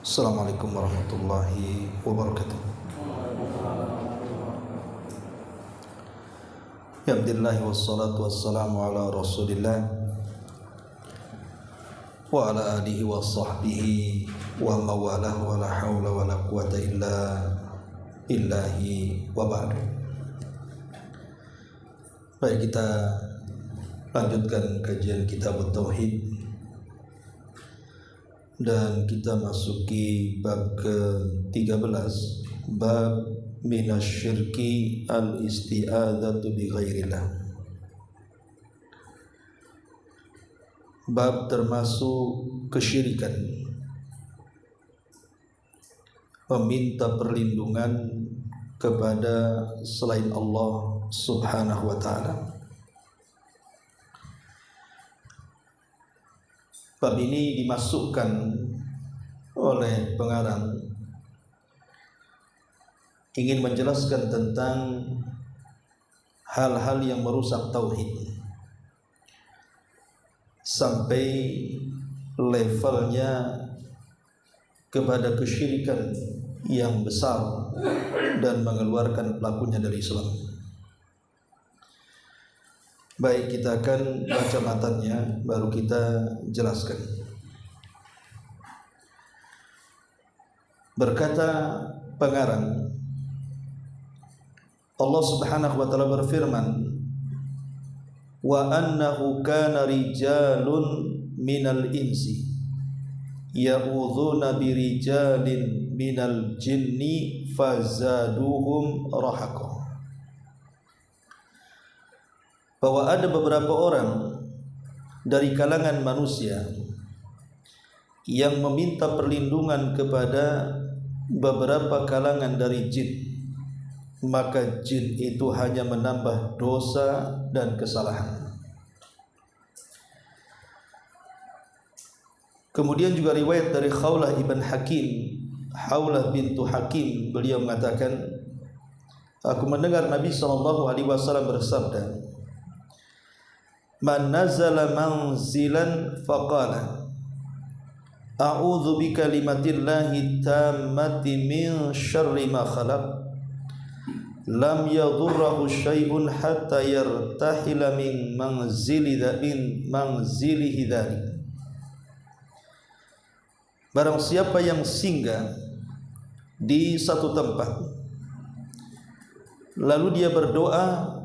Assalamualaikum warahmatullahi wabarakatuh. Ya Alhamdulillah wassalatu wassalamu ala Rasulillah wa ala alihi wa sahbihi wa mawalah wa la hawla wa la quwata illa billahi wa ba'du. Baik, kita lanjutkan kajian kitab Tauhid dan kita masuki bab ke-13, bab minasyirki al-isti'adzatu bi ghairillah. Bab termasuk kesyirikan, meminta perlindungan kepada selain Allah Subhanahu wa ta'ala. Bab ini dimasukkan oleh pengarang ingin menjelaskan tentang hal-hal yang merusak tauhid sampai levelnya kepada kesyirikan yang besar dan mengeluarkan pelakunya dari Islam. Baik, kita akan baca matanya, baru kita jelaskan. Berkata pengarang, Allah Subhanahu wa ta'ala berfirman, wa annahu kana rijalun minal insi ya'udzuuna birijalin minal jinni fazaduhum rahaqa. Bahwa ada beberapa orang dari kalangan manusia yang meminta perlindungan kepada beberapa kalangan dari jin, maka jin itu hanya menambah dosa dan kesalahan. Kemudian juga riwayat dari Khawlah ibn Hakim, Khawlah bintu Hakim, beliau mengatakan, aku mendengar Nabi SAW bersabda, man nazala manzilan faqala a'udzu bikalimatillahi tammati min syarri ma khalaq lam yadurruhu syai'un hatta yartahila min manzilihi dzalik. Barang siapa yang singgah di satu tempat lalu dia berdoa,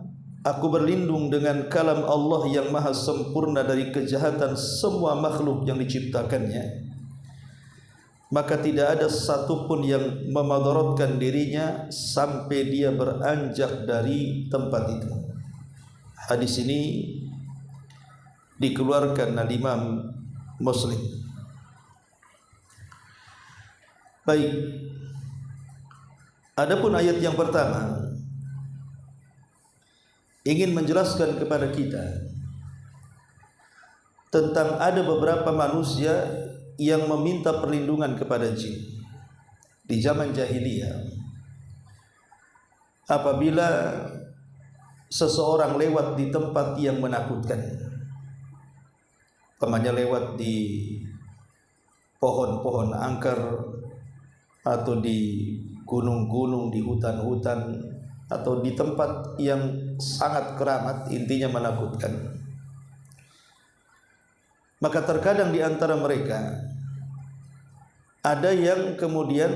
aku berlindung dengan kalam Allah yang maha sempurna dari kejahatan semua makhluk yang diciptakannya, maka tidak ada satupun yang memadaratkan dirinya sampai dia beranjak dari tempat itu. Hadis ini dikeluarkan oleh Imam Muslim. Baik, adapun ayat yang pertama ingin menjelaskan kepada kita tentang ada beberapa manusia yang meminta perlindungan kepada jin di zaman jahiliyah. Apabila seseorang lewat di tempat yang menakutkan, umpamanya lewat di pohon-pohon angker atau di gunung-gunung, di hutan-hutan, atau di tempat yang sangat keramat, intinya menakutkan, maka terkadang di antara mereka ada yang kemudian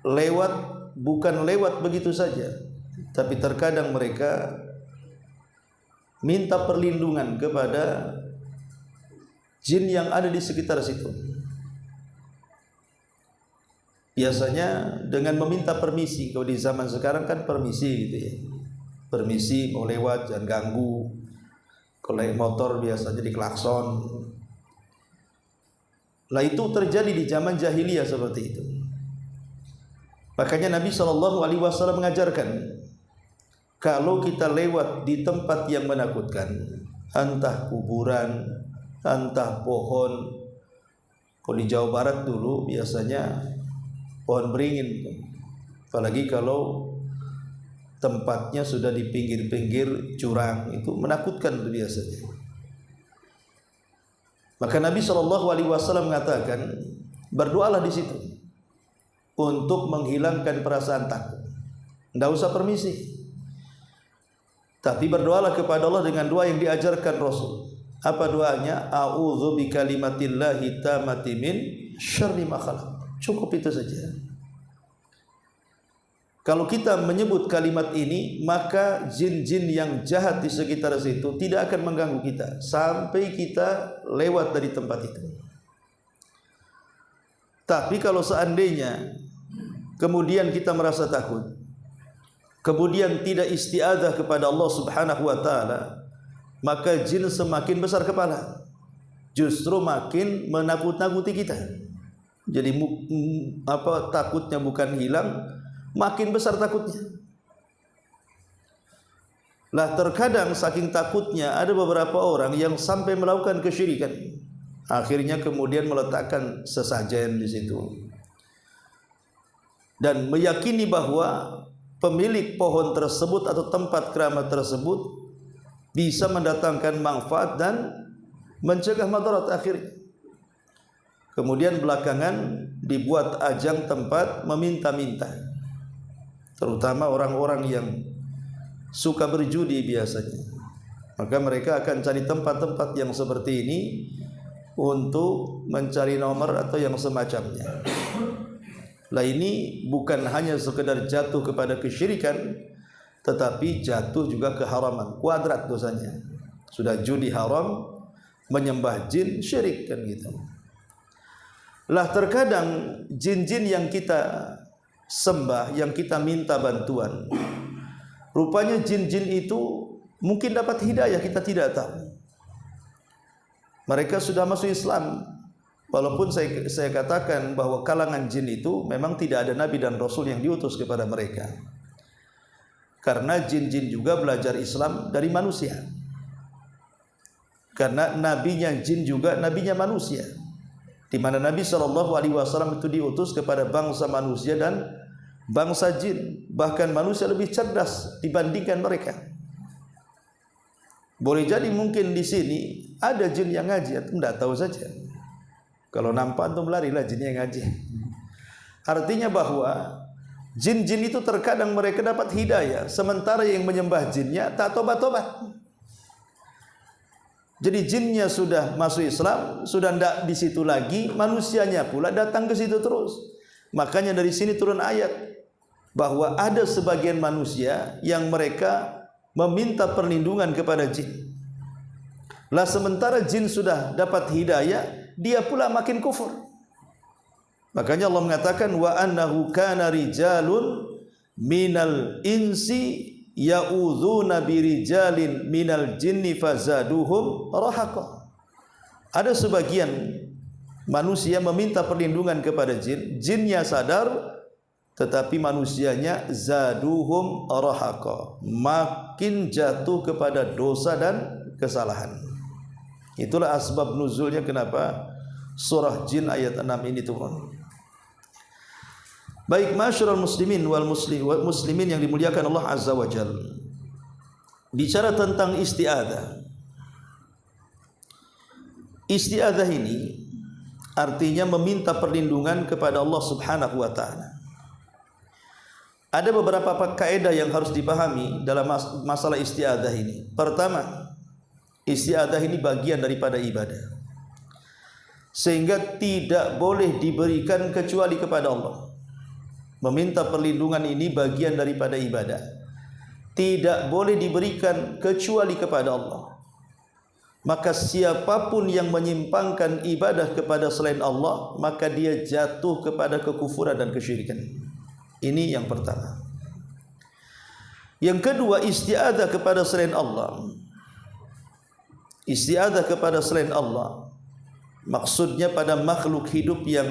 lewat, bukan lewat begitu saja, tapi terkadang mereka minta perlindungan kepada jin yang ada di sekitar situ. Biasanya dengan meminta permisi. Kalau di zaman sekarang kan permisi gitu ya, permisi mau lewat jangan ganggu. Kalau naik motor biasanya diklakson. Lah itu terjadi di zaman jahiliyah seperti itu. Makanya Nabi SAW mengajarkan, kalau kita lewat di tempat yang menakutkan, entah kuburan, entah pohon. Kalau di Jawa Barat dulu biasanya pohon beringin, apalagi kalau tempatnya sudah di pinggir-pinggir jurang, itu menakutkan biasanya. Maka Nabi SAW mengatakan, berdoalah di situ untuk menghilangkan perasaan takut. Tidak usah permisi, tapi berdoalah kepada Allah dengan doa yang diajarkan Rasul. Apa doanya? A'udzu bikalimatillahi tammati min syarri ma khalaq. Cukup itu saja. Kalau kita menyebut kalimat ini, maka jin-jin yang jahat di sekitar situ tidak akan mengganggu kita sampai kita lewat dari tempat itu. Tapi kalau seandainya kemudian kita merasa takut, kemudian tidak isti'adzah kepada Allah Subhanahu wa taala, maka jin semakin besar kepala, justru makin menakut-nakuti kita. Jadi takutnya bukan hilang, makin besar takutnya. Lah terkadang saking takutnya ada beberapa orang yang sampai melakukan kesyirikan, akhirnya kemudian meletakkan sesajen di situ dan meyakini bahwa pemilik pohon tersebut atau tempat keramat tersebut bisa mendatangkan manfaat dan mencegah madarat akhirnya. Kemudian belakangan dibuat ajang tempat meminta-minta, terutama orang-orang yang suka berjudi biasanya. Maka mereka akan cari tempat-tempat yang seperti ini untuk mencari nomor atau yang semacamnya. Lah ini bukan hanya sekedar jatuh kepada kesyirikan, tetapi jatuh juga ke haraman, kuadrat dosanya. Sudah judi haram, menyembah jin syirik kan gitu. Lah terkadang jin-jin yang kita sembah, yang kita minta bantuan, rupanya jin-jin itu mungkin dapat hidayah, kita tidak tahu. Mereka sudah masuk Islam, walaupun saya katakan bahwa kalangan jin itu memang tidak ada nabi dan rasul yang diutus kepada mereka, karena jin-jin juga belajar Islam dari manusia. Karena nabinya jin juga nabinya manusia, di mana Nabi SAW itu diutus kepada bangsa manusia dan bangsa jin. Bahkan manusia lebih cerdas dibandingkan mereka. Boleh jadi mungkin di sini ada jin yang ngaji, atau tidak tahu saja. Kalau nampak antum larilah jin yang ngaji. Artinya bahwa jin-jin itu terkadang mereka dapat hidayah, sementara yang menyembah jinnya tak tobat-tobat. Jadi jinnya sudah masuk Islam, sudah tidak di situ lagi, manusianya pula datang ke situ terus. Makanya dari sini turun ayat bahwa ada sebagian manusia yang mereka meminta perlindungan kepada jin. Lah sementara jin sudah dapat hidayah, dia pula makin kufur. Makanya Allah mengatakan wa annahu kana rijalun minal insi ya'udzuna birijalin minal jinni fazaduhum rahaqa. Ada sebagian manusia meminta perlindungan kepada jin, jinnya sadar tetapi manusianya zaduhum rahaqa, makin jatuh kepada dosa dan kesalahan. Itulah asbab nuzulnya kenapa surah jin ayat 6 ini turun. Baik masyarul muslimin wal muslimin yang dimuliakan Allah Azza wa Jalla. Bicara tentang isti'adzah. Isti'adzah ini artinya meminta perlindungan kepada Allah Subhanahu wa taala. Ada beberapa kaidah yang harus dipahami dalam masalah isti'adzah ini. Pertama, isti'adzah ini bagian daripada ibadah, sehingga tidak boleh diberikan kecuali kepada Allah. Meminta perlindungan ini bagian daripada ibadah, tidak boleh diberikan kecuali kepada Allah. Maka siapapun yang menyimpangkan ibadah kepada selain Allah, maka dia jatuh kepada kekufuran dan kesyirikan. Ini yang pertama. Yang kedua, isti'adzah kepada selain Allah. Isti'adzah kepada selain Allah maksudnya pada makhluk hidup yang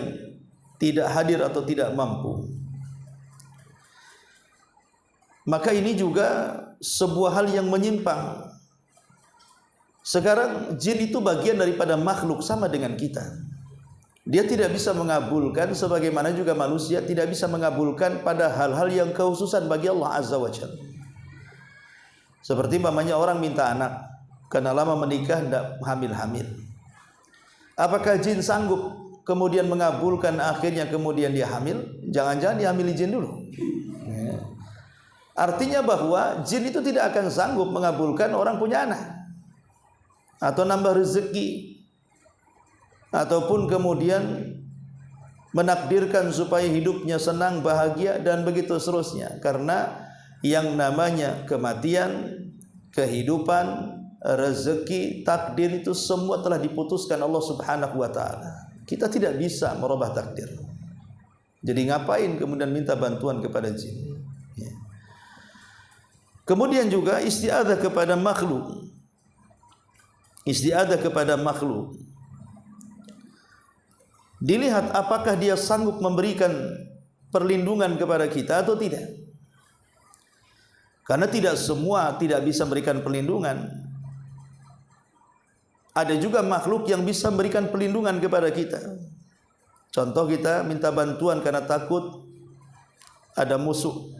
tidak hadir atau tidak mampu. Maka ini juga sebuah hal yang menyimpang. Sekarang jin itu bagian daripada makhluk sama dengan kita. Dia tidak bisa mengabulkan, sebagaimana juga manusia tidak bisa mengabulkan pada hal-hal yang kekhususan bagi Allah Azza wa Jalla. Seperti umpamanya orang minta anak karena lama menikah tidak hamil-hamil. Apakah jin sanggup kemudian mengabulkan, akhirnya kemudian dia hamil, jangan-jangan dihamili jin dulu. Artinya bahwa jin itu tidak akan sanggup mengabulkan orang punya anak, atau nambah rezeki, ataupun kemudian menakdirkan supaya hidupnya senang, bahagia, dan begitu seterusnya. Karena yang namanya kematian, kehidupan, rezeki, takdir itu semua telah diputuskan Allah Subhanahu wa taala. Kita tidak bisa merubah takdir. Jadi ngapain kemudian minta bantuan kepada jin? Kemudian juga isti'adzah kepada makhluk. Isti'adzah kepada makhluk, dilihat apakah dia sanggup memberikan perlindungan kepada kita atau tidak. Karena tidak semua tidak bisa memberikan perlindungan. Ada juga makhluk yang bisa memberikan perlindungan kepada kita. Contoh, kita minta bantuan karena takut ada musuh,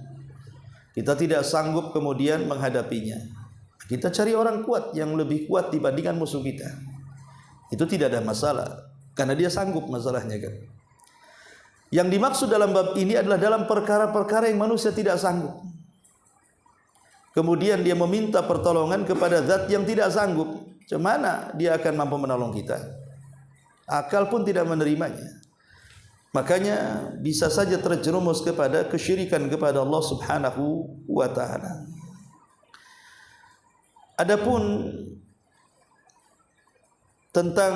kita tidak sanggup kemudian menghadapinya. Kita cari orang kuat yang lebih kuat dibandingkan musuh kita. Itu tidak ada masalah, karena dia sanggup masalahnya kan. Yang dimaksud dalam bab ini adalah dalam perkara-perkara yang manusia tidak sanggup, kemudian dia meminta pertolongan kepada zat yang tidak sanggup. Cemana dia akan mampu menolong kita? Akal pun tidak menerimanya. Makanya bisa saja terjerumus kepada kesyirikan kepada Allah Subhanahu wa taala. Adapun tentang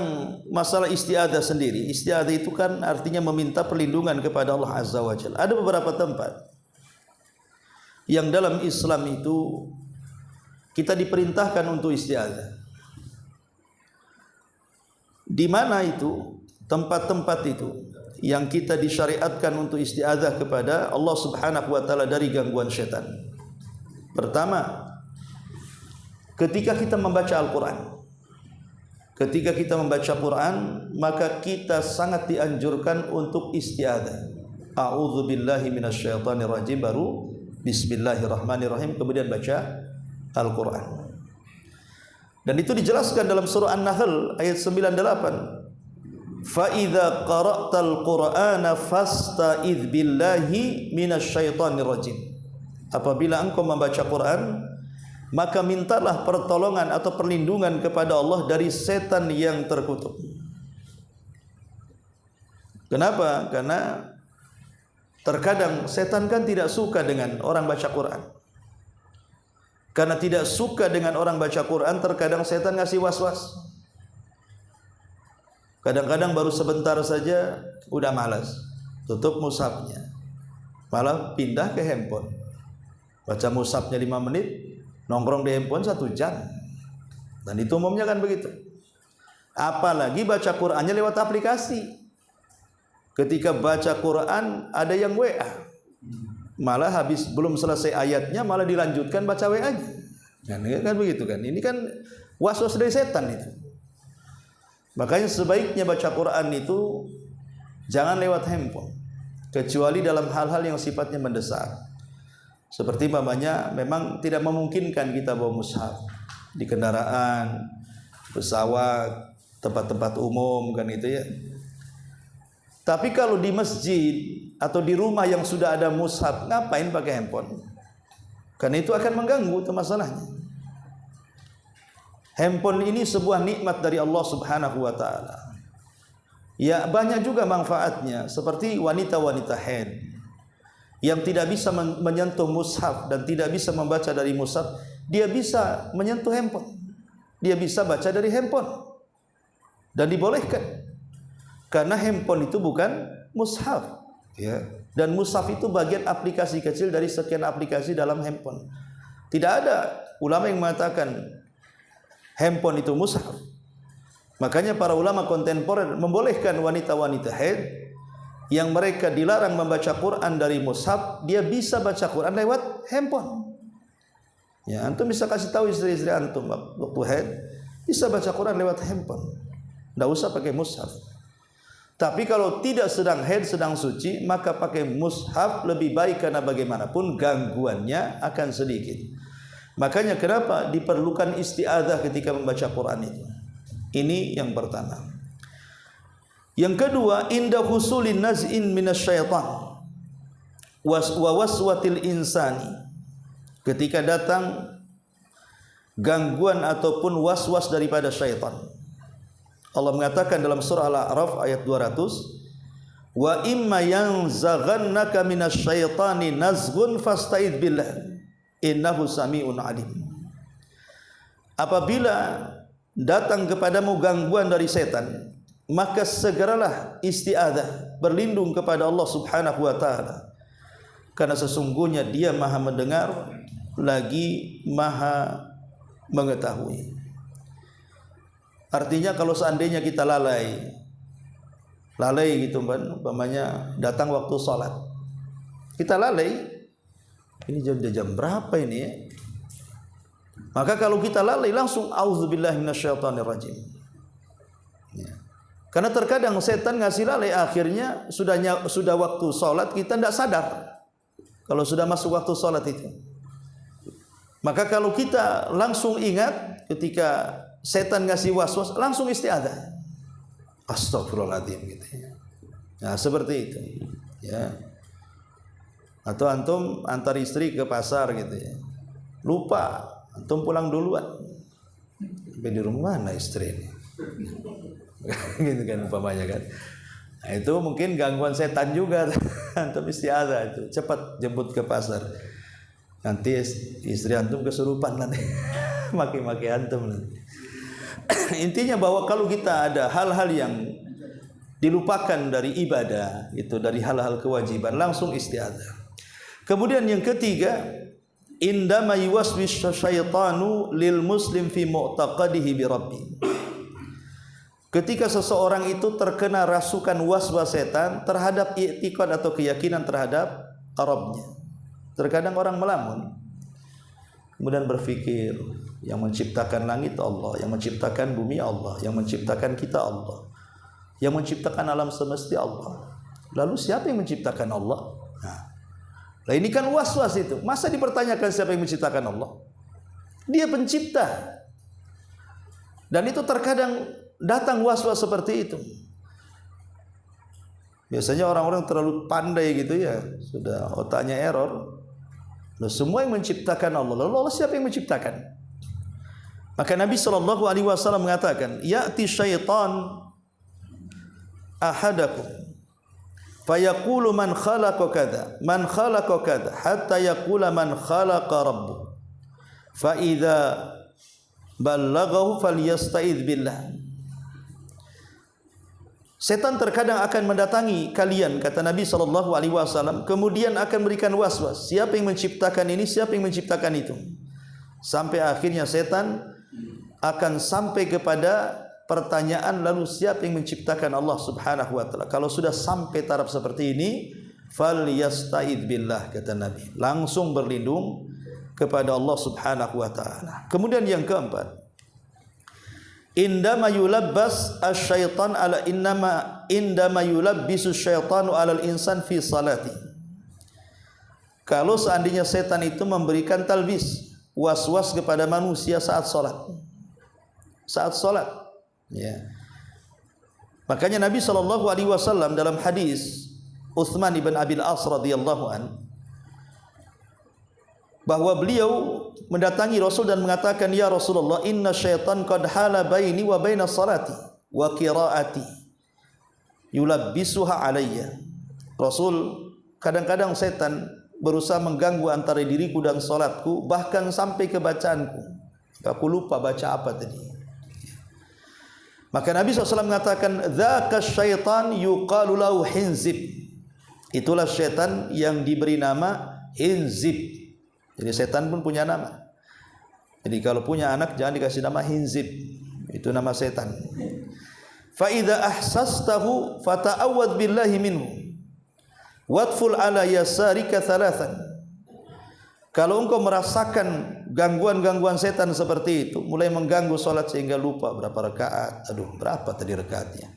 masalah isti'adzah sendiri, isti'adzah itu kan artinya meminta perlindungan kepada Allah Azza wa Jalla. Ada beberapa tempat yang dalam Islam itu kita diperintahkan untuk isti'adzah. Di mana itu tempat-tempat itu yang kita disyariatkan untuk isti'adzah kepada Allah Subhanahu wa taala dari gangguan setan? Pertama, ketika kita membaca Al-Qur'an. Ketika kita membaca Quran, maka kita sangat dianjurkan untuk isti'adzah. A'udzubillahi minasyaitonir rajim, baru bismillahirrahmanirrahim, kemudian baca Al-Qur'an. Dan itu dijelaskan dalam surah An-Nahl ayat 98. Fa idza qara'tal Qur'ana fasta'idz billahi minasyaitonir rajim. Apabila engkau membaca Quran, maka mintalah pertolongan atau perlindungan kepada Allah dari setan yang terkutuk. Kenapa? Karena terkadang setan kan tidak suka dengan orang baca Quran. Karena tidak suka dengan orang baca Quran, terkadang setan ngasih was-was. Kadang-kadang baru sebentar saja udah malas, tutup mushafnya, malah pindah ke handphone. Baca mushafnya 5 menit, nongkrong di handphone 1 jam. Dan itu umumnya kan begitu. Apalagi baca Qur'annya lewat aplikasi. Ketika baca Qur'an ada yang WA, malah habis belum selesai ayatnya malah dilanjutkan baca WA-nya. Kan begitu kan. Ini kan was-was dari setan itu. Makanya sebaiknya baca Quran itu jangan lewat handphone, kecuali dalam hal-hal yang sifatnya mendesak. Seperti mamanya memang tidak memungkinkan kita bawa mushaf di kendaraan, pesawat, tempat-tempat umum kan itu ya. Tapi kalau di masjid atau di rumah yang sudah ada mushaf, ngapain pakai handphone? Karena itu akan mengganggu, itu masalahnya. Handphone ini sebuah nikmat dari Allah Subhanahu wa taala. Ya, banyak juga manfaatnya, seperti wanita-wanita haid yang tidak bisa menyentuh mushaf dan tidak bisa membaca dari mushaf, dia bisa menyentuh handphone. Dia bisa baca dari handphone. Dan dibolehkan. Karena handphone itu bukan mushaf, ya. Dan mushaf itu bagian aplikasi kecil dari sekian aplikasi dalam handphone. Tidak ada ulama yang mengatakan handphone itu mushaf. Makanya para ulama kontemporer membolehkan wanita-wanita haid yang mereka dilarang membaca Quran dari mushaf, dia bisa baca Quran lewat handphone. Ya, antum bisa kasih tahu istri-istri antum waktu haid bisa baca Quran lewat handphone. Tidak usah pakai mushaf. Tapi kalau tidak sedang haid, sedang suci, maka pakai mushaf lebih baik, karena bagaimanapun gangguannya akan sedikit. Makanya kenapa diperlukan isti'adzah ketika membaca Quran itu. Ini yang pertama. Yang kedua, inda husulin naz'in minasyaitan wa waswatil insani. Ketika datang gangguan ataupun waswas daripada syaitan. Allah mengatakan dalam surah Al-A'raf ayat 200, wa imma yanzaghannaka minasyaitani nazghun fasta'id billah innahu sami'un alim. Apabila datang kepadamu gangguan dari setan, maka segeralah isti'adzah, berlindung kepada Allah Subhanahu wa taala, karena sesungguhnya Dia Maha mendengar lagi Maha mengetahui. Artinya kalau seandainya kita lalai gitu umpamanya datang waktu salat, kita lalai, ini jam berapa ini ya? Maka kalau kita lalai langsung auzubillahi minasyaitonirrajim ya. Karena terkadang setan ngasih lalai, akhirnya sudah waktu salat kita tidak sadar kalau sudah masuk waktu salat itu. Maka kalau kita langsung ingat ketika setan ngasih waswas, langsung isti'adzah. Astagfirullahaladzim gitu ya. Nah, seperti itu ya. Atau antum antar istri ke pasar gitu ya. Lupa, antum pulang duluan. Sampai di rumah mana istri ini? Gitu kan umpamanya kan. Nah, itu mungkin gangguan setan juga. Antum isti'adzah itu, cepat jemput ke pasar. Nanti istri antum kesurupan nanti. Maki-maki antum nanti. Intinya bahwa kalau kita ada hal-hal yang dilupakan dari ibadah, itu dari hal-hal kewajiban, langsung isti'adzah. Kemudian yang ketiga, indama yuwaswis syaitanu lil muslim fi mu'taqadihi bi rabbi. Ketika seseorang itu terkena rasukan waswas setan terhadap i'tiqad atau keyakinan terhadap Rabbnya. Terkadang orang melamun, kemudian berpikir yang menciptakan langit Allah, yang menciptakan bumi Allah, yang menciptakan kita Allah, yang menciptakan alam semesta Allah. Lalu siapa yang menciptakan Allah? Nah, ini kan was-was itu. Masa dipertanyakan siapa yang menciptakan Allah? Dia pencipta. Dan itu terkadang datang was-was seperti itu. Biasanya orang-orang terlalu pandai gitu ya, sudah otaknya error. Loh, semua yang menciptakan Allah. Lalu Allah siapa yang menciptakan? Maka Nabi SAW mengatakan, ya'ti syaitan ahadakum fayaqulu man khalaqa kadza man khalaqa kadza hatta yaqula man khalaqa rabbuh fa idza ballaghahu falyasta'idz billah. Setan terkadang akan mendatangi kalian, kata Nabi SAW, kemudian akan memberikan waswas. Siapa yang menciptakan ini? Siapa yang menciptakan itu? Sampai akhirnya setan akan sampai kepada pertanyaan, lalu siapa yang menciptakan Allah Subhanahu wa taala? Kalau sudah sampai taraf seperti ini, falyasta'idz billah, kata Nabi. Langsung berlindung kepada Allah Subhanahu wa taala. Kemudian yang keempat, indama yulabbas asyaitan ala indama yulabbisu syaitanu alal insan fi salati. Kalau seandainya setan itu memberikan talbis, was-was kepada manusia saat salat. Saat salat, ya. Makanya Nabi SAW dalam hadis Utsman ibn Abil As radhiyallahu an, bahwa beliau mendatangi Rasul dan mengatakan, ya Rasulullah, inna syaitan qad hala baini wa baina salati wa qiraati yulabbisuha alayya. Rasul, kadang-kadang setan berusaha mengganggu antara diriku dan salatku, bahkan sampai ke bacaanku. Aku lupa baca apa tadi. Maka Nabi SAW mengatakan, dzaka syaitan yuqalu lahu hinzib. Itulah syaitan yang diberi nama hinzib. Jadi setan pun punya nama. Jadi kalau punya anak jangan dikasih nama hinzib. Itu nama setan. Fa idza ahsastahu fata'awwadz billahi minhu. Wadful ala yasarika thalathan. Kalau engkau merasakan gangguan-gangguan setan seperti itu, mulai mengganggu salat sehingga lupa berapa rakaat. Aduh, berapa tadi rakaatnya?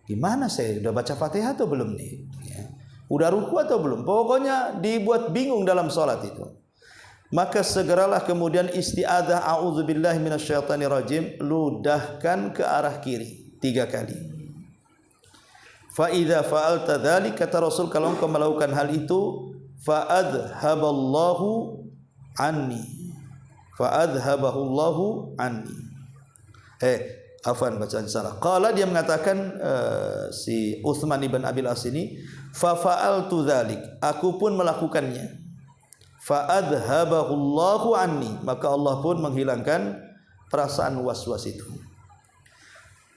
Gimana saya udah baca Fatihah atau belum nih? Ya. Udah ruku atau belum? Pokoknya dibuat bingung dalam salat itu. Maka segeralah kemudian isti'adzah, a'udzubillahi minasyaitonirrajim, ludahkan ke arah kiri 3 kali. Fa idza fa'alta dzalik, kata Rasul, kalau engkau melakukan hal itu, fa adhaballahu anni, fa adhabahu anni. Afwan, bacaan salah. Qala, dia mengatakan si Utsman ibn Abil As ini, fa fa'altu dzalik, aku pun melakukannya. Fa adhabahu anni, maka Allah pun menghilangkan perasaan was-was itu.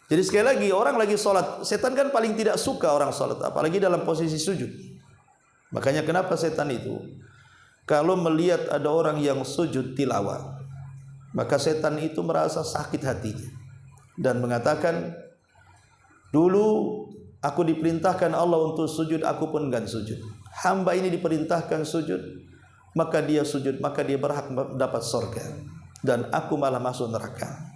Jadi sekali lagi, orang lagi sholat, setan kan paling tidak suka orang sholat, apalagi dalam posisi sujud. Makanya kenapa setan itu, kalau melihat ada orang yang sujud tilawah, maka setan itu merasa sakit hatinya dan mengatakan, dulu aku diperintahkan Allah untuk sujud, aku pun enggak sujud. Hamba ini diperintahkan sujud, maka dia sujud, maka dia berhak mendapat surga, dan aku malah masuk neraka.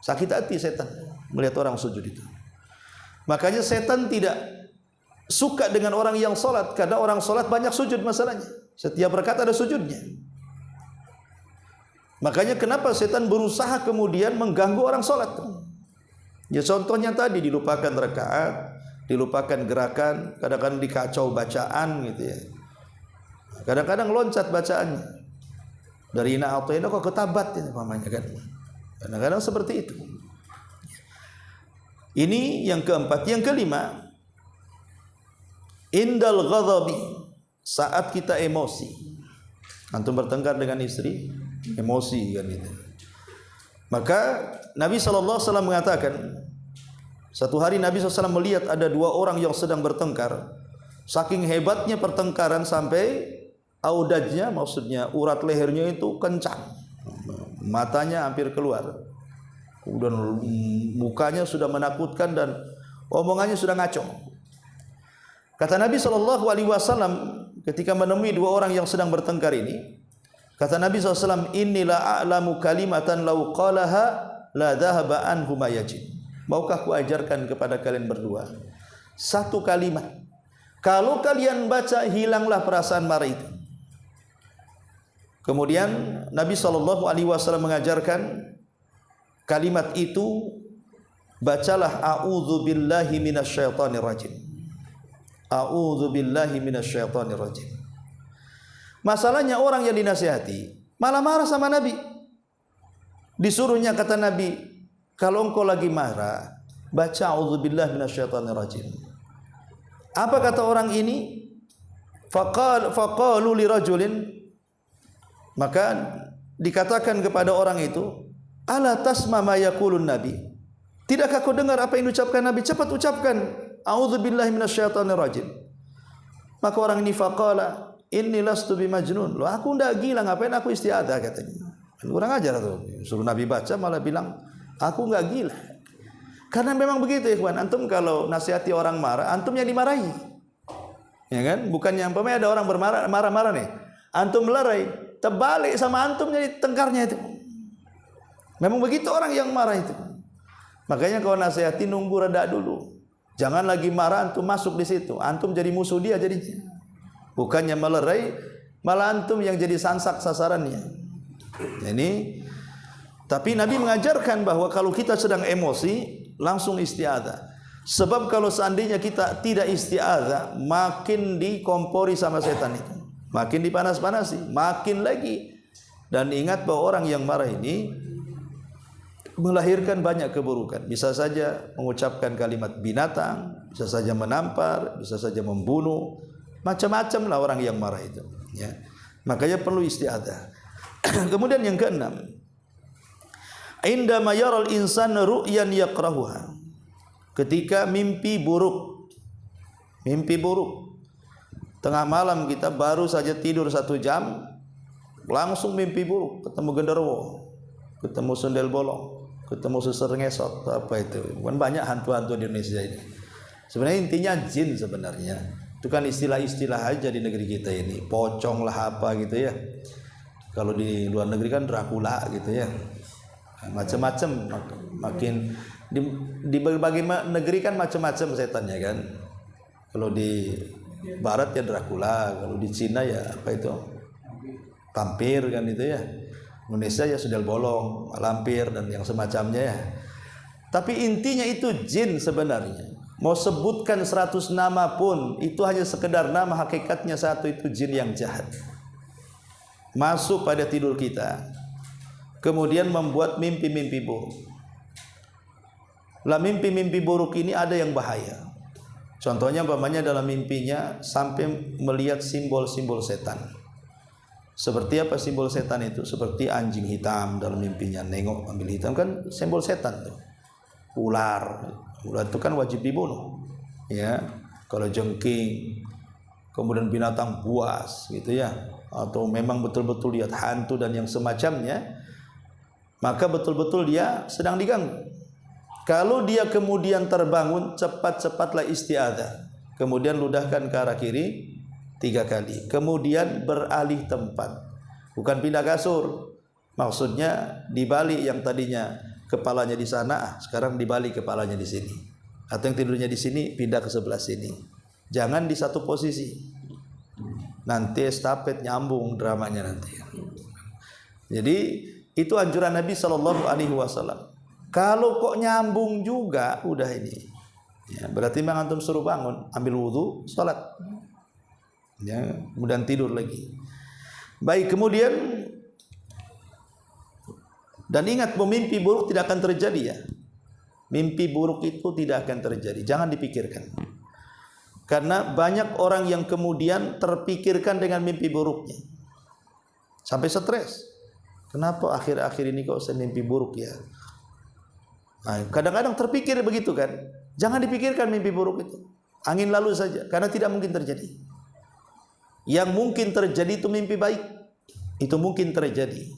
Sakit hati setan melihat orang sujud itu. Makanya setan tidak suka dengan orang yang sholat, karena orang sholat banyak sujud masalahnya. Setiap rakaat ada sujudnya. Makanya kenapa setan berusaha kemudian mengganggu orang sholat. Ya contohnya tadi, dilupakan rakaat, dilupakan gerakan, kadang-kadang dikacau bacaan gitu ya. Kadang-kadang loncat bacaannya. Dari ina a'tayna kok ketabat ini namanya kan. Kadang-kadang seperti itu. Ini yang keempat. Yang kelima, indal ghadabi, saat kita emosi. Antum bertengkar dengan istri, emosi kan itu. Maka Nabi SAW mengatakan, satu hari Nabi SAW melihat ada dua orang yang sedang bertengkar. Saking hebatnya pertengkaran sampai audajnya, maksudnya urat lehernya itu kencang, matanya hampir keluar, dan mukanya sudah menakutkan dan omongannya sudah ngaco. Kata Nabi SAW ketika menemui dua orang yang sedang bertengkar ini, kata Nabi SAW, inilah a'lamu kalimatan law qalaha la dhahaba anhu ma yajid. Maukah ku ajarkan kepada kalian berdua satu kalimat, kalau kalian baca hilanglah perasaan marah itu. Kemudian Nabi SAW mengajarkan kalimat itu, bacalah a'udzu billahi minasyaitonir rajim. A'udzu billahi minasyaitonir rajim. Masalahnya orang yang dinasihati malah marah sama Nabi. Disuruhnya, kata Nabi, kalau engkau lagi marah, baca a'udzu billahi minasyaitonir rajim. Apa kata orang ini? Faqalu li rajulin, maka dikatakan kepada orang itu, ala tasma ma yaqulun nabi, tidakkah kau dengar apa yang diucapkan Nabi? Cepat ucapkan a'udzubillahi minasyaitonir rajim. Maka orang ini faqala inni lastu bimajnun, loh aku enggak gila, ngapain aku isti'adzah, katanya. Kurang ajar tuh, suruh Nabi baca malah bilang aku enggak gila. Karena memang begitu ikhwan, antum kalau nasihati orang marah, antum yang dimarahi, ya kan? Bukan yang pemain ada orang marah-marah nih, antum melerai, terbalik sama antum jadi tengkarnya itu. Memang begitu orang yang marah itu. Makanya kalau nasihati nunggu reda dulu. Jangan lagi marah antum masuk di situ. Antum jadi musuh dia jadinya. Bukannya melerai, malah antum yang jadi sansak sasarannya. Ini, tapi Nabi mengajarkan bahwa kalau kita sedang emosi, langsung isti'adzah. Sebab kalau seandainya kita tidak isti'adzah, makin dikompori sama setan itu. Makin dipanas-panasi, makin lagi. Dan ingat bahwa orang yang marah ini melahirkan banyak keburukan. Bisa saja mengucapkan kalimat binatang, bisa saja menampar, bisa saja membunuh, macam-macam lah orang yang marah itu. Ya. Makanya perlu isti'adzah. Kemudian yang keenam, indama yaral insan ru'yan yakrahuha, ketika mimpi buruk. Mimpi buruk. Tengah malam kita baru saja tidur 1 jam, langsung mimpi buruk, ketemu genderuwo, ketemu sundel bolong, ketemu suster ngesot, apa itu. Bukan banyak hantu-hantu di Indonesia ini. Sebenarnya intinya jin sebenarnya. Itu kan istilah-istilah aja di negeri kita ini. Pocong lah apa gitu ya. Kalau di luar negeri kan Dracula gitu ya. Macam-macam, makin di berbagai negeri kan macam-macam setannya kan. Kalau di barat ya Dracula, kalau di Cina ya apa itu? Vampir kan itu ya. Indonesia ya sundel bolong, lampir dan yang semacamnya ya. Tapi intinya itu jin sebenarnya. Mau sebutkan 100 nama pun itu hanya sekedar nama, hakikatnya satu, itu jin yang jahat. Masuk pada tidur kita, kemudian membuat mimpi-mimpi buruk. Lah mimpi-mimpi buruk ini ada yang bahaya. Contohnya umpamanya dalam mimpinya sampai melihat simbol-simbol setan. Seperti apa simbol setan itu? Seperti anjing hitam dalam mimpinya, nengok ambil hitam, kan simbol setan tuh. Ular itu kan wajib dibunuh. Ya, kalau jengking, kemudian binatang buas gitu ya, atau memang betul-betul lihat hantu dan yang semacamnya, maka betul-betul dia sedang diganggu. Kalau dia kemudian terbangun, cepat-cepatlah isti'adzah. Kemudian ludahkan ke arah kiri 3 kali. Kemudian beralih tempat. Bukan pindah kasur. Maksudnya dibalik, yang tadinya kepalanya di sana, sekarang dibalik kepalanya di sini. Atau yang tidurnya di sini pindah ke sebelah sini. Jangan di satu posisi. Nanti estafet nyambung dramanya nanti. Jadi itu anjuran Nabi Shallallahu Alaihi Wasallam. Kalau kok nyambung juga, udah ini. Ya, berarti memang antum suruh bangun, ambil wudhu, sholat. Ya, kemudian tidur lagi. Baik, kemudian dan ingat, mimpi buruk tidak akan terjadi ya. Mimpi buruk itu tidak akan terjadi. Jangan dipikirkan. Karena banyak orang yang kemudian terpikirkan dengan mimpi buruknya. Sampai stres. Kenapa akhir-akhir ini kok saya mimpi buruk ya? Nah, kadang-kadang terpikir begitu kan. Jangan dipikirkan mimpi buruk itu. Angin lalu saja, karena tidak mungkin terjadi. Yang mungkin terjadi itu mimpi baik. Itu mungkin terjadi.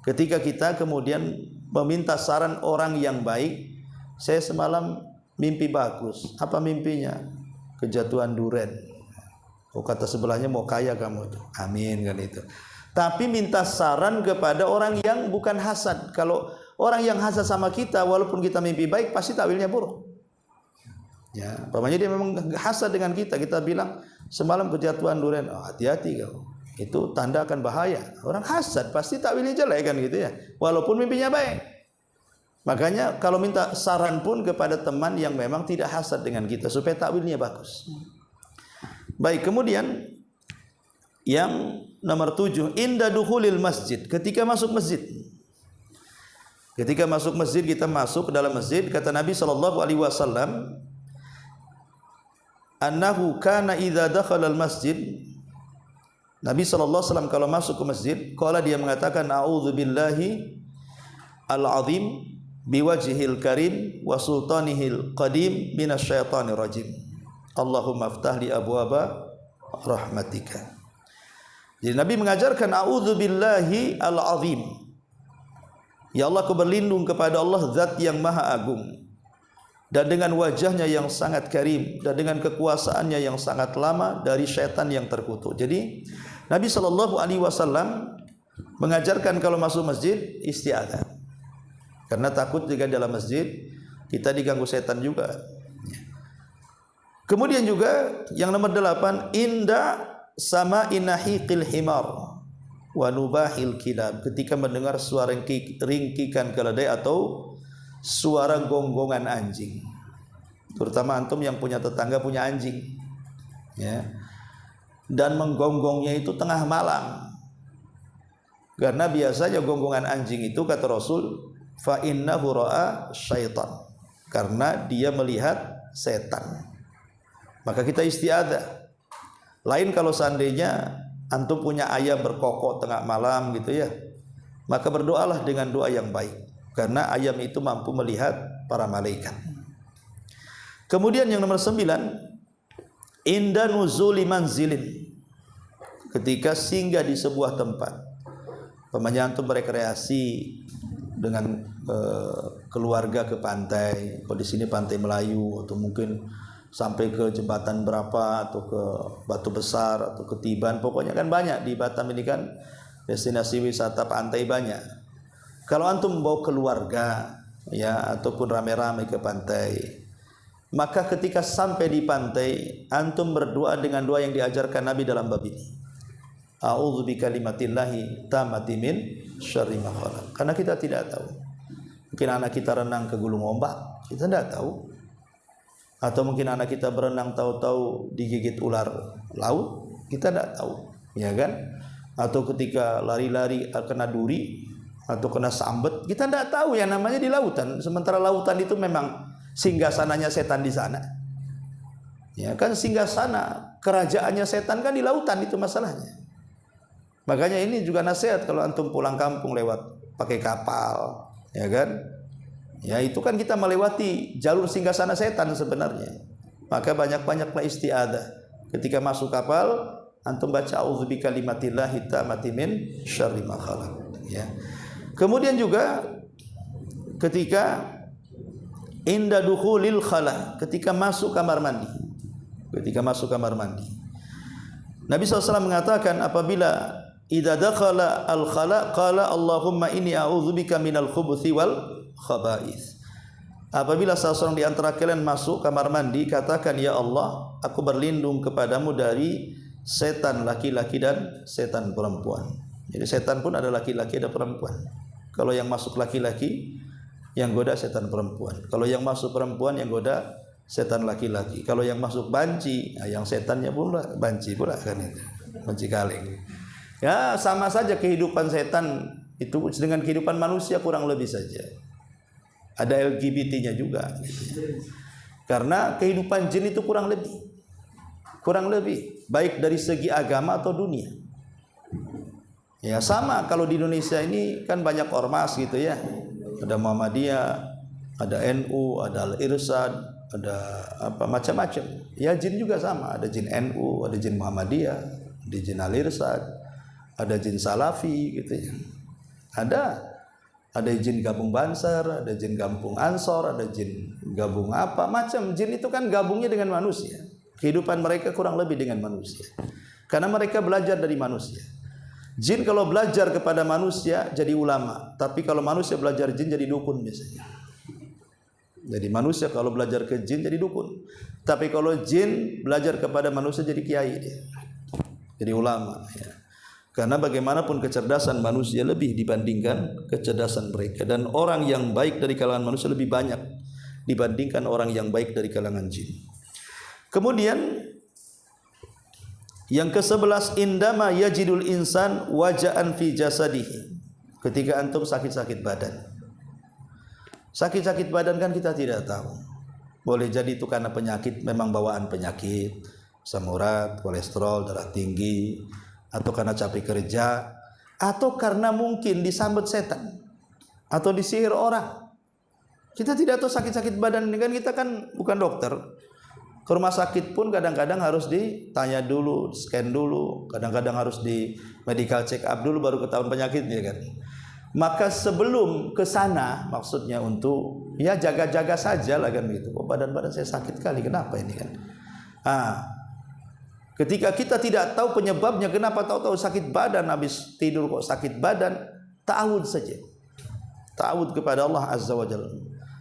Ketika kita kemudian meminta saran orang yang baik, saya semalam mimpi bagus. Apa mimpinya? Kejatuhan duren. Oh, kata sebelahnya mau kaya kamu itu. Amin kan itu. Tapi minta saran kepada orang yang bukan hasad. Kalau orang yang hasad sama kita, walaupun kita mimpi baik, pasti takwilnya buruk. Ya, umpamanya dia memang hasad dengan kita, kita bilang semalam kejatuhan duren. Oh, hati-hati kau. Itu tanda akan bahaya. Orang hasad pasti takwilnya jelek kan gitu ya. Walaupun mimpinya baik. Makanya kalau minta saran pun kepada teman yang memang tidak hasad dengan kita supaya takwilnya bagus. Baik, kemudian yang nomor 7, inda dukhulil masjid, ketika masuk masjid. Ketika masuk masjid, kita masuk ke dalam masjid, kata Nabi sallallahu alaihi wasallam, annahu kana idza dakhala al-masjid, Nabi sallallahu alaihi wasallam kalau masuk ke masjid, qala, dia mengatakan, a'udzubillahi al-azim biwajhil karim wa sultanihil qadim minasyaitonir rajim. Allahumma aftah li abwaba rahmatika. Jadi Nabi mengajarkan a'udzubillahi al-azim. Ya Allah, aku berlindung kepada Allah zat yang maha agung, dan dengan wajahnya yang sangat karim, dan dengan kekuasaannya yang sangat lama dari syaitan yang terkutuk. Jadi Nabi sallallahu alaihi wasallam mengajarkan kalau masuk masjid isti'adzah. Karena takut juga dalam masjid kita diganggu setan juga. Kemudian juga yang nomor 8, inda sama inahiqil himar wa nubahil kilab, ketika mendengar suara ringkikan keledai atau suara gonggongan anjing. Terutama antum yang punya tetangga punya anjing, ya, dan menggonggongnya itu tengah malam. Karena biasanya gonggongan anjing itu, kata Rasul, fa innahu ra'a syaitan, karena dia melihat setan. Maka kita isti'adzah. Lain kalau seandainya antum punya ayam berkokok tengah malam gitu ya, maka berdoalah dengan doa yang baik, karena ayam itu mampu melihat para malaikat. Kemudian yang nomor 9, inda nuzuli manzilin, ketika singgah di sebuah tempat. Umpamanya antum berekreasi dengan keluarga ke pantai, kalau di sini Pantai Melayu, atau mungkin sampai ke jembatan berapa, atau ke Batu Besar, atau ke Tiban, pokoknya kan banyak di Batam ini kan destinasi wisata pantai banyak. Kalau antum bawa keluarga ya, ataupun rame-rame ke pantai, maka ketika sampai di pantai, antum berdoa dengan doa yang diajarkan Nabi dalam bab ini. A'udzu bikalimatillahi tammati min syarri ma khalaq. Karena kita tidak tahu. Mungkin anak kita renang ke gulung ombak, kita tidak tahu. Atau mungkin anak kita berenang tahu-tahu digigit ular laut, kita tidak tahu, ya kan? Atau ketika lari-lari kena duri atau kena sambet, kita tidak tahu yang namanya di lautan. Sementara lautan itu memang singgasananya setan di sana. Ya kan, singgasana kerajaannya setan kan di lautan, itu masalahnya. Makanya ini juga nasihat kalau antum pulang kampung lewat pakai kapal, ya kan? Ya itu kan kita melewati jalur singgasana setan sebenarnya. Maka banyak-banyaklah isti'adzah. Ketika masuk kapal, antum baca auzubi kalimatillahi tammati min syarri ma khalaq, ya. Kemudian juga ketika inda dukhulil khala, ketika masuk kamar mandi. Ketika masuk kamar mandi, Nabi SAW mengatakan apabila idza dakhala al khala qala Allahumma inni a'udzubika minal khubuthi wal khaba'ith. Apabila salah seorang di antara kalian masuk kamar mandi, katakan, ya Allah, aku berlindung kepadamu dari setan laki-laki dan setan perempuan. Jadi setan pun ada laki-laki, ada perempuan. Kalau yang masuk laki-laki, yang goda setan perempuan. Kalau yang masuk perempuan, yang goda setan laki-laki. Kalau yang masuk banci, yang setannya pula banci pula kan itu. Banci kaleng. Ya, sama saja kehidupan setan itu dengan kehidupan manusia kurang lebih saja. Ada LGBT-nya juga gitu. Karena kehidupan jin itu kurang lebih baik dari segi agama atau dunia. Ya sama, kalau di Indonesia ini kan banyak ormas gitu ya. Ada Muhammadiyah, ada NU, ada Al-Irsyad, ada apa macam-macam. Ya jin juga sama, ada jin NU, ada jin Muhammadiyah, ada jin Al-Irsyad, ada jin Salafi gitu ya. Ada jin gabung Bansar, ada jin gabung Ansor, ada jin gabung apa macam. Jin itu kan gabungnya dengan manusia. Kehidupan mereka kurang lebih dengan manusia. Karena mereka belajar dari manusia. Jin kalau belajar kepada manusia jadi ulama, tapi kalau manusia belajar jin jadi dukun biasanya. Jadi manusia kalau belajar ke jin jadi dukun, tapi kalau jin belajar kepada manusia jadi kiai dia, jadi ulama. Ya. Karena bagaimanapun kecerdasan manusia lebih dibandingkan kecerdasan mereka, dan orang yang baik dari kalangan manusia lebih banyak dibandingkan orang yang baik dari kalangan jin. Kemudian yang ke-11, indama yajidul insan waja'an fi jasadihi. Ketika antum sakit-sakit badan. Sakit-sakit badan kan kita tidak tahu. Boleh jadi itu karena penyakit, memang bawaan penyakit, asam urat, kolesterol, darah tinggi, atau karena capek kerja, atau karena mungkin disambet setan atau disihir orang. Kita tidak tahu sakit-sakit badan ini kan, kita kan bukan dokter. Ke rumah sakit pun kadang-kadang harus ditanya dulu, scan dulu, kadang-kadang harus di medical check up dulu baru ketahuan penyakitnya kan. Maka sebelum ke sana, maksudnya untuk ya jaga-jaga saja lah kan gitu. Oh, badan-badan saya sakit kali, kenapa ini kan? Ketika kita tidak tahu penyebabnya, kenapa tahu-tahu sakit badan, habis tidur kok sakit badan, ta'awud saja. Ta'awud kepada Allah Azza wa Jalla.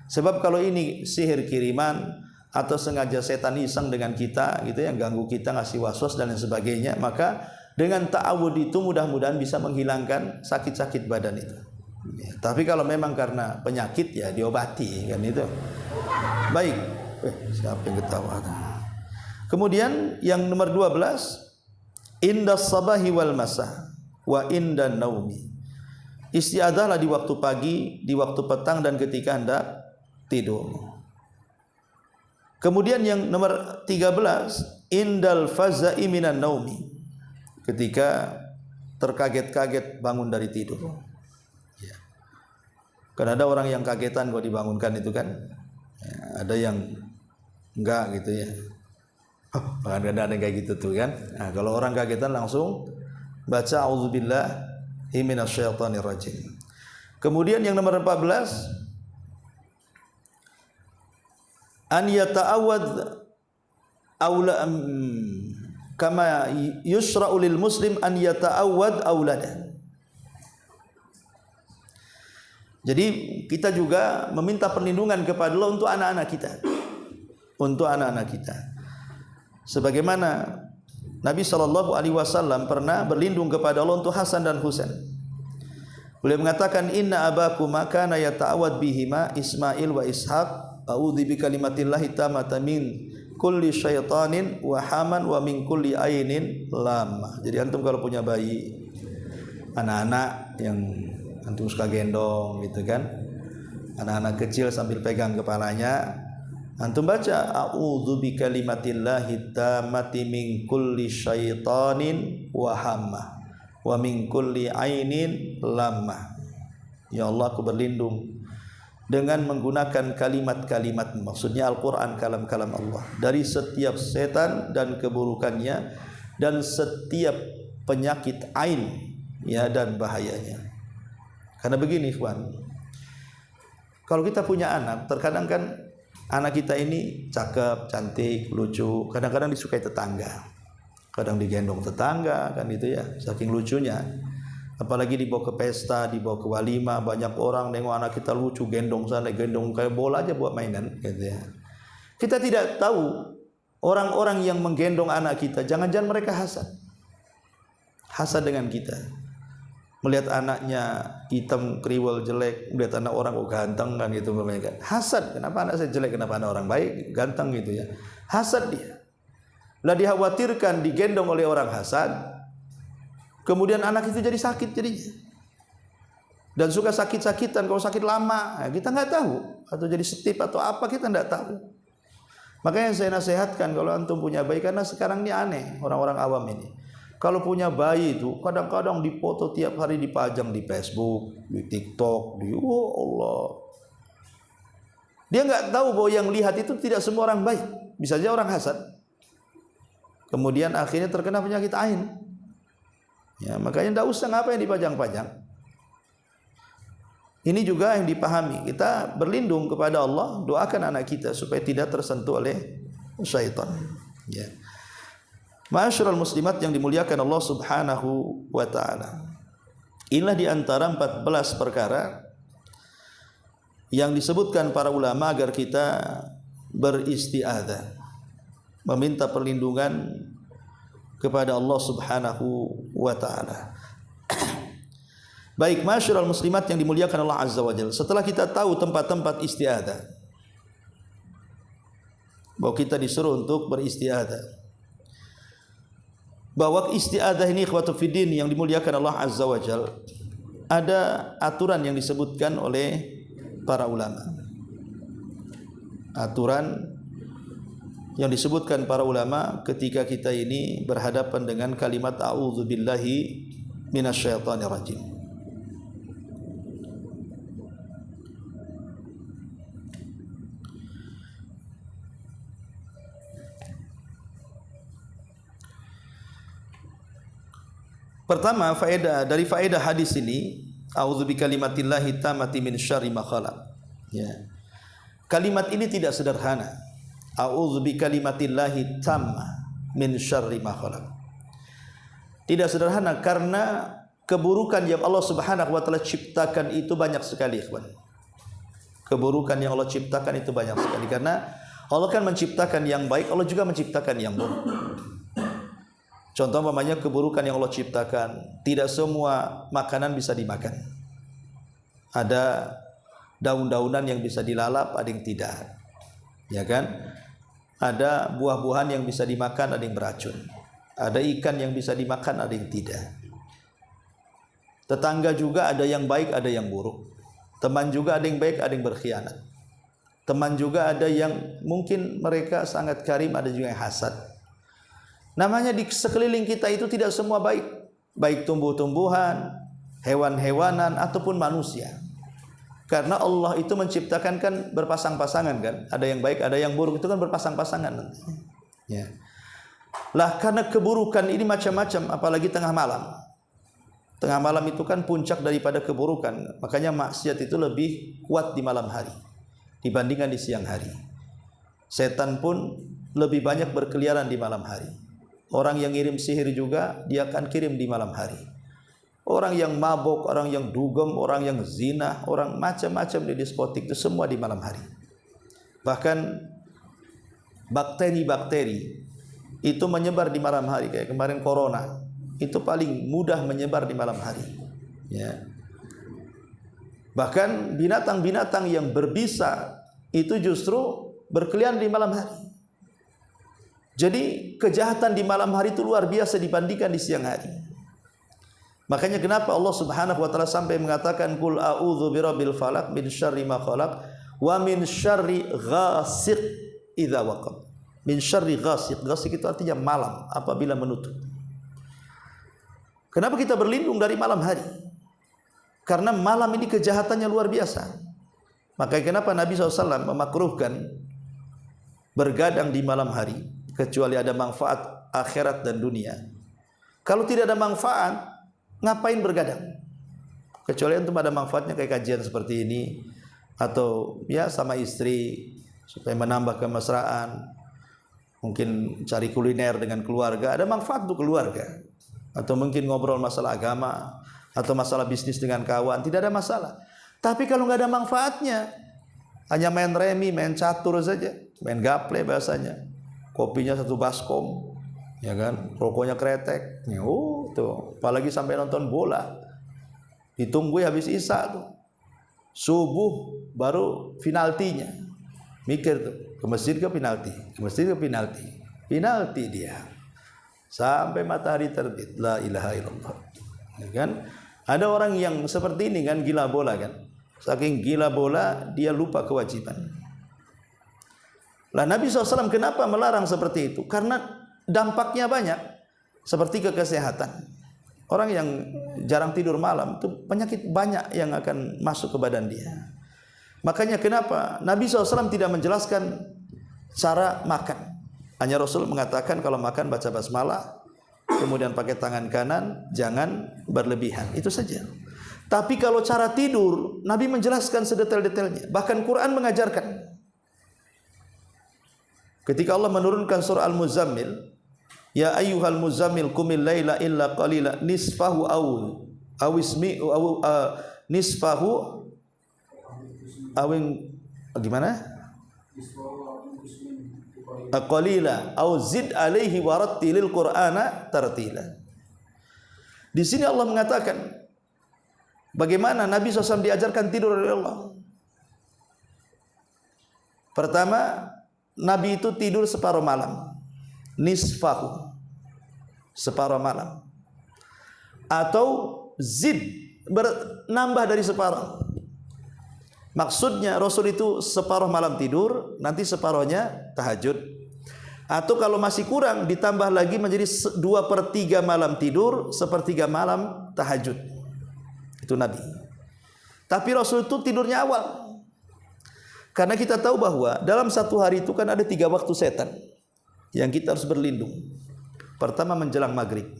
Sebab kalau ini sihir kiriman atau sengaja setan iseng dengan kita gitu ya, ganggu kita, ngasih waswas dan lain sebagainya, maka dengan ta'awud itu mudah-mudahan bisa menghilangkan sakit-sakit badan itu. Ya, tapi kalau memang karena penyakit ya diobati kan itu. Baik. Siapa yang ketawa? Kemudian yang nomor 12, indas sabahi wal masa wa indan naumi. Isti'adzahlah di waktu pagi, di waktu petang, dan ketika hendak tidur. Kemudian yang nomor 13, indal faza'i minan naumi. Ketika terkaget-kaget bangun dari tidur. Ya. Kan ada orang yang kagetan kalau dibangunkan itu kan. Ya, ada yang enggak gitu ya. Bahkan ada yang kayak gitu tuh kan. Nah, kalau orang kagetan langsung baca auzubillahi minasyaitonirrajim. Kemudian yang nomor 14, an yata'awad aula kama yusra'u lil muslim an yata'awad aulada. Jadi kita juga meminta perlindungan kepada Allah untuk anak-anak kita. Untuk anak-anak kita. Sebagaimana Nabi SAW pernah berlindung kepada Allah untuk Hasan dan Husain. Beliau mengatakan, inna abakuma kana yata'awad bihima Ismail wa Ishaq a'udzu bikalimatillahi tammati min kulli syaitanin wa haman wa min kulli ainin lamah. Jadi antum kalau punya bayi, anak-anak yang antum suka gendong gitu kan, anak-anak kecil sambil pegang kepalanya, antum baca a'udzu bikalimatillahi tammati min kulli syaitanin wa hammah wa min kulli ainin lamah. Ya Allah, aku berlindung dengan menggunakan kalimat-kalimat, maksudnya Al-Quran, kalam-kalam Allah, dari setiap setan dan keburukannya, dan setiap penyakit ain, ya, dan bahayanya. Karena begini ikhwan, kalau kita punya anak, terkadang kan anak kita ini cakep, cantik, lucu, kadang-kadang disukai tetangga, kadang digendong tetangga kan itu ya, saking lucunya. Apalagi dibawa ke pesta, dibawa ke walimah, banyak orang nengok anak kita lucu, gendong sana, gendong kayak bola aja buat mainan gitu ya. Kita tidak tahu orang-orang yang menggendong anak kita, jangan-jangan mereka hasad dengan kita. Melihat anaknya hitam, kriwel, jelek, melihat anak orang ganteng kan gitu, kan hasad. Kenapa anak saya jelek, kenapa anak orang baik, ganteng gitu ya. Hasad dia. Lah dikhawatirkan digendong oleh orang hasad, kemudian anak itu jadi sakit jadinya, dan suka sakit-sakitan. Kalau sakit lama, kita nggak tahu, atau jadi setip atau apa, kita nggak tahu. Makanya saya nasihatkan kalau antum punya bayi, karena sekarang ini aneh orang-orang awam ini. Kalau punya bayi itu kadang-kadang dipoto tiap hari, dipajang di Facebook, di TikTok, di Allah. Dia nggak tahu bahwa yang lihat itu tidak semua orang baik, bisa saja orang hasad. Kemudian akhirnya terkena penyakit ain. Ya, makanya tidak usah ngapain dipajang-pajang. Ini juga yang dipahami. Kita berlindung kepada Allah, doakan anak kita supaya tidak tersentuh oleh syaitan. Ya. Ma'asyiral muslimat yang dimuliakan Allah Subhanahu wa taala. Inilah di antara 14 perkara yang disebutkan para ulama agar kita beristi'adzah, meminta perlindungan kepada Allah Subhanahu wa taala. Baik, masyarul muslimat yang dimuliakan Allah Azza wa Jalla, setelah kita tahu tempat-tempat isti'adzah, bahwa kita disuruh untuk beristi'adzah, bahwa isti'adzah ini ikhwatu fiddin yang dimuliakan Allah Azza wa Jalla, ada aturan yang disebutkan oleh para ulama. Aturan yang disebutkan para ulama ketika kita ini berhadapan dengan kalimat a'udzubillahi minasyaitonir rajim. Pertama, dari faedah hadis ini, a'udzubikalimatillahi tammati min syarri ma khalaq. Ya. Kalimat ini tidak sederhana. A'udzubikalimatillahi tamma min syarri ma khalaq. Tidak sederhana karena keburukan yang Allah Subhanahu wa taala ciptakan itu banyak sekali, ikhwan. Keburukan yang Allah ciptakan itu banyak sekali, karena Allah kan menciptakan yang baik, Allah juga menciptakan yang buruk. Contoh umpamanya keburukan yang Allah ciptakan, tidak semua makanan bisa dimakan. Ada daun-daunan yang bisa dilalap, ada yang tidak. Ya kan? Ada buah-buahan yang bisa dimakan, ada yang beracun. Ada ikan yang bisa dimakan, ada yang tidak. Tetangga juga ada yang baik, ada yang buruk. Teman juga ada yang baik, ada yang berkhianat. Teman juga ada yang mungkin mereka sangat karim, ada juga yang hasad. Namanya di sekeliling kita itu tidak semua baik. Baik tumbuh-tumbuhan, hewan-hewanan, ataupun manusia. Karena Allah itu menciptakan kan berpasang-pasangan kan, ada yang baik, ada yang buruk, itu kan berpasang-pasangan nantinya. Ya. Lah karena keburukan ini macam-macam, apalagi tengah malam. Tengah malam itu kan puncak daripada keburukan, makanya maksiat itu lebih kuat di malam hari dibandingkan di siang hari. Setan pun lebih banyak berkeliaran di malam hari. Orang yang ngirim sihir juga dia akan kirim di malam hari. Orang yang mabuk, orang yang dugem, orang yang zina, orang macam-macam di diskotik itu semua di malam hari. Bahkan bakteri-bakteri itu menyebar di malam hari, kayak kemarin corona itu paling mudah menyebar di malam hari. Ya. Bahkan binatang-binatang yang berbisa itu justru berkeliaran di malam hari. Jadi kejahatan di malam hari itu luar biasa dibandingkan di siang hari. Makanya kenapa Allah Subhanahu wa taala sampai mengatakan qul a'udzu birabbil falaq min syarri ma khalaq wa min syarri ghasiq idza waqab. Min syarri ghasiq. Ghasiq itu artinya malam apabila menutup. Kenapa kita berlindung dari malam hari? Karena malam ini kejahatannya luar biasa. Makanya kenapa Nabi SAW memakruhkan bergadang di malam hari, kecuali ada manfaat akhirat dan dunia. Kalau tidak ada manfaat, ngapain bergadang? Kecuali untuk ada manfaatnya kayak kajian seperti ini, atau ya sama istri supaya menambah kemesraan, mungkin cari kuliner dengan keluarga, ada manfaat untuk keluarga, atau mungkin ngobrol masalah agama atau masalah bisnis dengan kawan, tidak ada masalah. Tapi kalau nggak ada manfaatnya, hanya main remi, main catur saja, main gaple bahasanya, kopinya satu baskom, ya kan, rokoknya kretek, tuh, apalagi sampai nonton bola, ditunggu habis isya tuh, subuh baru penaltinya, mikir tuh, ke masjid ke penalti, ke masjid ke penalti, penalti dia, sampai matahari terbit, la ilaha illallah, ya kan? Ada orang yang seperti ini kan, gila bola kan. Saking gila bola, dia lupa kewajiban. Lah Nabi SAW kenapa melarang seperti itu? Karena dampaknya banyak. Seperti ke kesehatan. Orang yang jarang tidur malam, itu penyakit banyak yang akan masuk ke badan dia. Makanya kenapa Nabi SAW tidak menjelaskan cara makan. Hanya Rasul mengatakan kalau makan baca basmalah, kemudian pakai tangan kanan, jangan berlebihan. Itu saja. Tapi kalau cara tidur, Nabi menjelaskan sedetail-detailnya. Bahkan Quran mengajarkan. Ketika Allah menurunkan surah Al-Muzammil, ya ayyuhal muzammil qumil laila illa qalila nisfahu aw ismi'u nisfahu awin gimana? Qalila aw zid alaihi warattilil qur'ana tartila. Di sini Allah mengatakan bagaimana Nabi SAW diajarkan tidur oleh Allah. Pertama, Nabi itu tidur separuh malam, nisfahu, separuh malam, atau zid, nambah dari separuh. Maksudnya Rasul itu separuh malam tidur, nanti separuhnya tahajud. Atau kalau masih kurang, ditambah lagi menjadi 2/3 malam tidur, 1/3 malam tahajud. Itu Nabi. Tapi Rasul itu tidurnya awal. Karena kita tahu bahwa dalam satu hari itu kan ada 3 waktu setan yang kita harus berlindung. Pertama menjelang maghrib.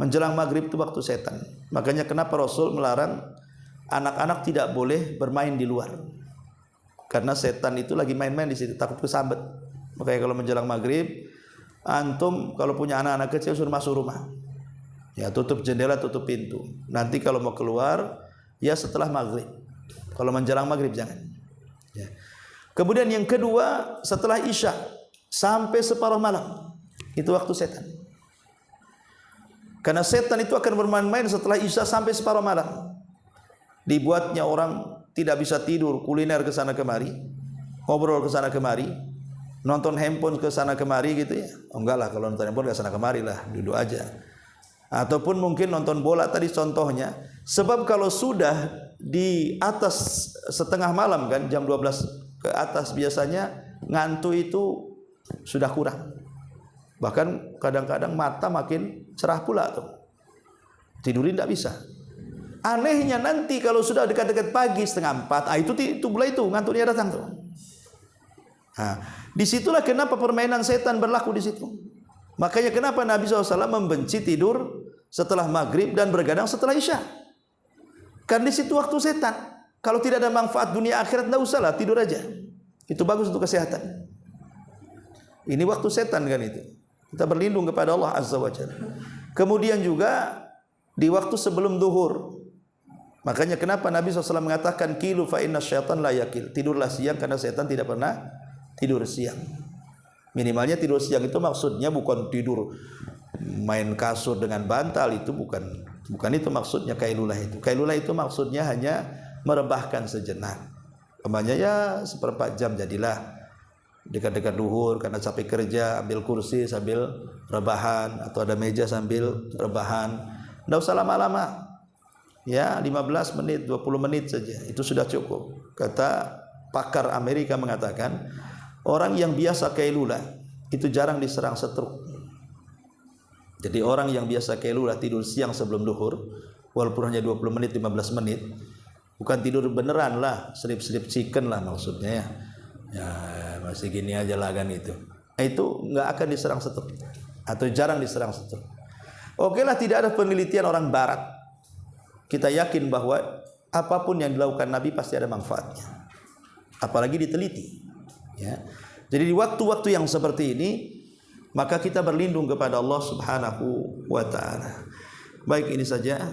Menjelang maghrib itu waktu setan. Makanya kenapa Rasul melarang anak-anak tidak boleh bermain di luar. Karena setan itu lagi main-main di situ, takut kesambet. Makanya kalau menjelang maghrib, antum kalau punya anak-anak kecil suruh masuk rumah. Ya, tutup jendela, tutup pintu. Nanti kalau mau keluar, ya setelah maghrib. Kalau menjelang maghrib jangan. Ya. Kemudian yang kedua, setelah isya sampai separuh malam, itu waktu setan. Karena setan itu akan bermain-main setelah isya sampai separuh malam. Dibuatnya orang tidak bisa tidur, kuliner ke sana kemari, ngobrol ke sana kemari, nonton handphone ke sana kemari gitu ya. Oh, enggak lah, kalau nonton handphone ke sana kemari lah, duduk aja. Ataupun mungkin nonton bola tadi contohnya. Sebab kalau sudah di atas setengah malam kan, jam 12 ke atas biasanya ngantuk itu sudah kurang. Bahkan kadang-kadang mata makin cerah pula tuh. Tidurin tidak bisa. Anehnya nanti kalau sudah dekat-dekat pagi 3:30, itu mulai itu ngantuknya datang tuh. Nah, disitulah kenapa permainan setan berlaku di situ. Makanya kenapa Nabi SAW membenci tidur setelah maghrib dan bergadang setelah isya. Karena di situ waktu setan. Kalau tidak ada manfaat dunia akhirat, tidak usahlah, tidur aja. Itu bagus untuk kesehatan. Ini waktu setan kan itu. Kita berlindung kepada Allah Azza wa Jalla. Kemudian juga di waktu sebelum duhur. Makanya kenapa Nabi SAW mengatakan kilu fa inna syaitan la yakil. Tidurlah siang karena setan tidak pernah tidur siang. Minimalnya tidur siang itu maksudnya bukan tidur main kasur dengan bantal, itu bukan itu maksudnya kailulah itu. Kailulah itu maksudnya hanya merebahkan sejenak. Umpamanya ya seperempat jam jadilah. Dekat-dekat duhur karena capek kerja, ambil kursi sambil rebahan atau ada meja sambil rebahan. Tidak usah lama-lama. Ya, 15 menit, 20 menit saja. Itu sudah cukup. Kata pakar Amerika mengatakan, orang yang biasa kailula itu jarang diserang stroke. Jadi orang yang biasa kailula tidur siang sebelum duhur, walaupun hanya 20 menit, 15 menit, bukan tidur beneran lah, selip-selip chicken lah maksudnya ya. Ya masih gini aja lah kan itu nggak akan diserang stroke atau jarang diserang stroke. Oke lah, tidak ada penelitian orang barat, kita yakin bahwa apapun yang dilakukan Nabi pasti ada manfaatnya, apalagi diteliti ya. Jadi di waktu-waktu yang seperti ini maka kita berlindung kepada Allah Subhanahu wa ta'ala. Baik, ini saja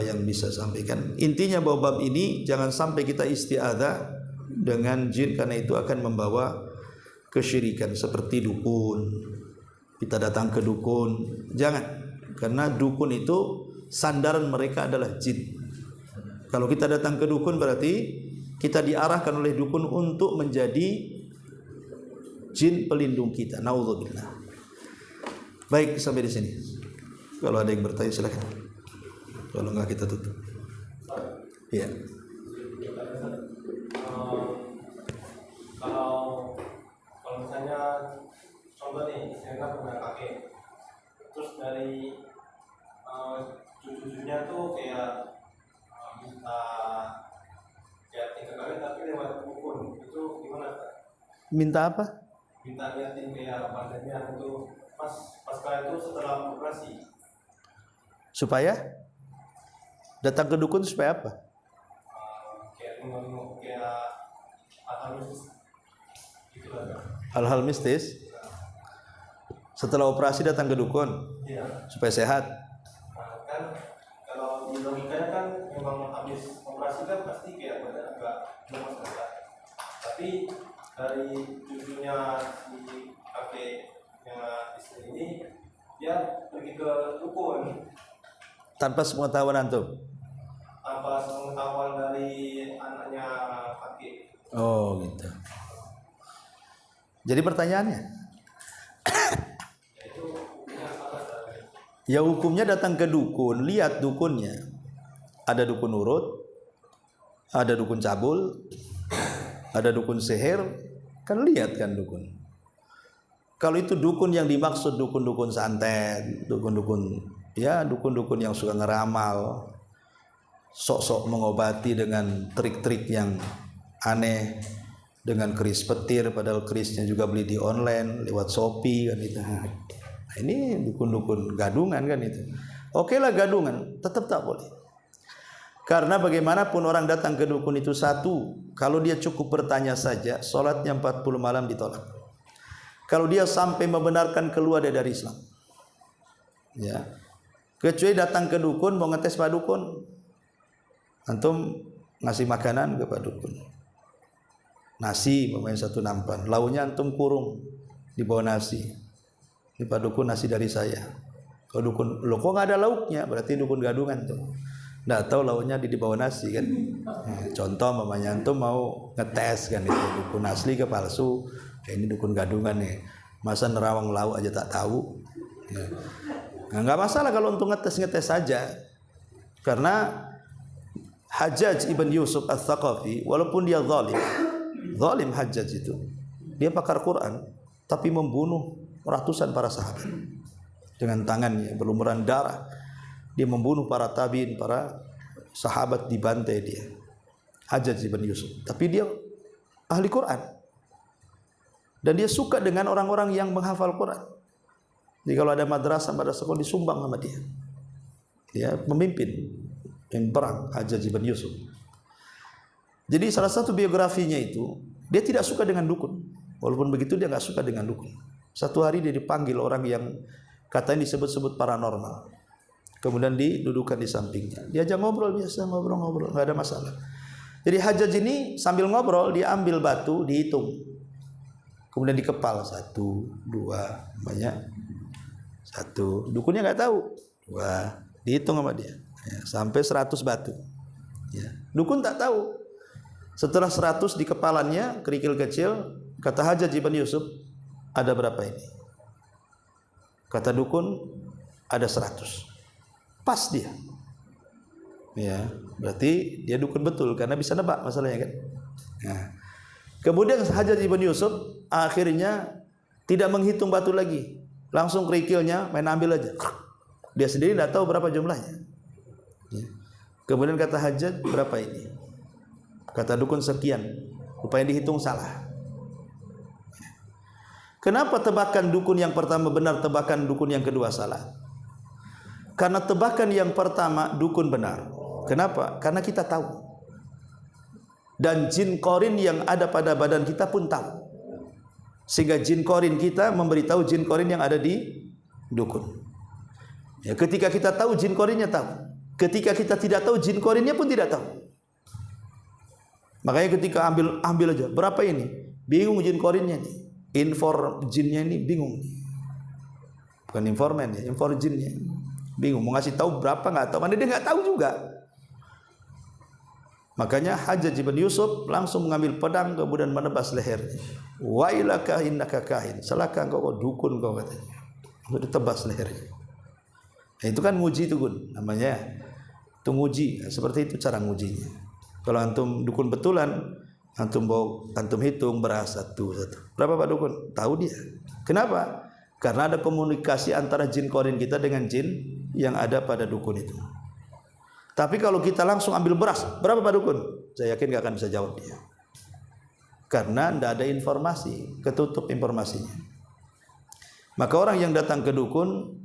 yang bisa sampaikan. Intinya bahwa bab ini jangan sampai kita isti'adzah dengan jin, karena itu akan membawa kesyirikan seperti dukun. Kita datang ke dukun, jangan, karena dukun itu sandaran mereka adalah jin. Kalau kita datang ke dukun berarti kita diarahkan oleh dukun untuk menjadi jin pelindung kita. Naudzubillah. Baik, sampai di sini. Kalau ada yang bertanya silakan. Kalau enggak kita tutup. Iya. Kalau misalnya contoh nih, saya kan punya kakek, terus dari cucu-cucunya tuh kayak minta kayak tingkat kakek tapi lewat dukun, itu gimana Pak? Minta apa? Minta liatin kayak badannya itu pasca itu setelah operasi. Supaya datang ke dukun supaya apa? Kayak nengok kayak hal-hal mistis gitu lah Pak. Hal-hal mistis. Setelah operasi datang ke dukun, Iya. supaya sehat. Nah, kan kalau di logikanya kan memang habis operasi kan pasti kayak badan agak lemas kan. Tapi dari cucunya si kakeknya istri ini, dia pergi ke dukun Tanpa sepengetahuan antum. tanpa sepengetahuan dari anaknya kakek. Oh gitu. Jadi pertanyaannya, Itu hukumnya apa? ya hukumnya datang ke dukun, lihat dukunnya. Ada dukun urut, ada dukun cabul, ada dukun sihir, kan lihat kan dukun. Kalau itu dukun yang dimaksud dukun-dukun santet, dukun-dukun yang suka ngeramal, sok-sok mengobati dengan trik-trik yang aneh, dengan keris petir, padahal kerisnya juga beli di online lewat Shopee kan itu. Nah, ini dukun-dukun gadungan kan itu. Oke lah gadungan, tetap tak boleh. Karena bagaimanapun orang datang ke dukun itu satu, kalau dia cukup bertanya saja, sholatnya 40 malam ditolak. Kalau dia sampai membenarkan keluar dari Islam, ya, kecuali datang ke dukun mau ngetes Pak Dukun, antum ngasih makanan ke Pak Dukun, nasi pemain satu nampan, launya antum kurung di bawah nasi, ini Pak Dukun nasi dari saya. Kalau dukun, lo kok nggak ada lauknya, berarti dukun gadungan tuh. Nggak tahu lauknya di bawah nasi kan. Contoh mamanya antum mau ngetes kan itu dukun asli ke palsu. Ini dukun gadungan nih, masa nerawang lauk aja tak tahu. Nah, nggak masalah kalau untuk ngetes saja, karena Hajjaj ibn Yusuf al-Thaqafi walaupun dia zalim Hajjaj itu, dia pakar Quran tapi membunuh ratusan para sahabat dengan tangannya berlumuran darah. Dia membunuh para tabiin, para sahabat dibantai dia. Hajjaj ibn Yusuf, tapi dia ahli Quran. Dan dia suka dengan orang-orang yang menghafal Quran. Jadi kalau ada madrasah sekolah disumbang sama dia. Dia memimpin perang Hajjaj ibn Yusuf. Jadi salah satu biografinya itu, dia tidak suka dengan dukun. Walaupun begitu dia nggak suka dengan dukun. Satu hari dia dipanggil orang yang katanya disebut-sebut paranormal. Kemudian didudukan di sampingnya. Diajak ngobrol biasa, ngobrol-ngobrol, nggak ada masalah. Jadi Hajjaj ini sambil ngobrol dia ambil batu, dihitung. Kemudian dikepal 1, 2, banyak 1. Dukunnya nggak tahu. 2, dihitung sama dia. Ya, sampai 100 batu. Ya. Dukun tak tahu. Setelah 100 di kepalanya, kerikil kecil, kata Hajjaj bin Yusuf, ada berapa ini? Kata dukun, ada 100. Pas dia. Ya, berarti dia dukun betul karena bisa nebak masalahnya kan. Nah, kemudian Hajjaj bin Yusuf akhirnya tidak menghitung batu lagi, langsung kerikilnya main ambil aja. Dia sendiri tidak tahu berapa jumlahnya. Ya. Kemudian kata Hajjaj, berapa ini? Kata dukun sekian, rupanya dihitung salah. Kenapa tebakan dukun yang pertama benar, tebakan dukun yang kedua salah? Karena tebakan yang pertama dukun benar. Kenapa? Karena kita tahu. Dan jin korin yang ada pada badan kita pun tahu. Sehingga jin korin kita memberitahu jin korin yang ada di dukun. Ya, ketika kita tahu, jin korinnya tahu. Ketika kita tidak tahu, jin korinnya pun tidak tahu. Makanya ketika ambil aja, berapa ini? Bingung jin korinnya nih. Infor jinnya ini bingung. Bukan informan ya, infor jinnya. Bingung mau ngasih tahu berapa nggak tahu, mana dia nggak tahu juga. Makanya Hajjaj bin Yusuf langsung mengambil pedang kemudian menebas lehernya. Wailaka innaka kahin. Celaka kau dukun kau katanya. Untuk ditebas lehernya. Nah, itu kan nguji itu Gun namanya. Itu nguji, seperti itu cara ngujinya. Kalau antum dukun betulan, antum hitung beras satu. Berapa Pak dukun? Tahu dia. Kenapa? Karena ada komunikasi antara jin korin kita dengan jin yang ada pada dukun itu. Tapi kalau kita langsung ambil beras, berapa Pak dukun? Saya yakin gak akan bisa jawab dia. Karena tidak ada informasi, ketutup informasinya. Maka orang yang datang ke dukun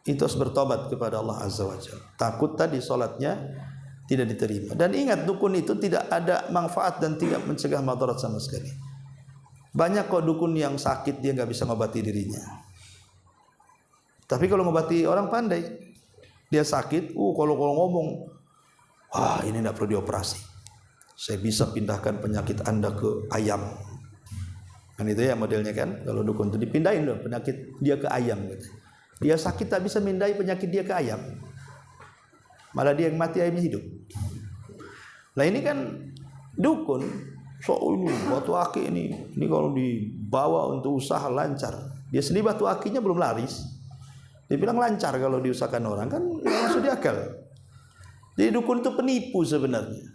itu harus bertobat kepada Allah Azza wa Jalla. Takut tadi sholatnya tidak diterima. Dan ingat, dukun itu tidak ada manfaat dan tidak mencegah madarat sama sekali. Banyak kok dukun yang sakit dia nggak bisa mengobati dirinya. Tapi kalau mengobati orang pandai, dia sakit, kalau ngomong, wah ini tidak perlu dioperasi. Saya bisa pindahkan penyakit Anda ke ayam. Kan itu ya modelnya kan. Kalau dukun itu dipindahin loh penyakit dia ke ayam. Gitu. Dia sakit tak bisa mindai penyakit dia ke ayam. Malah dia yang mati, ayamnya hidup. Nah ini kan dukun. So ini batu aki ini kalau dibawa untuk usaha lancar. Dia sendiri batu akinya belum laris. Dia bilang lancar kalau diusahakan orang, kan masuk di akal. Jadi dukun itu penipu sebenarnya.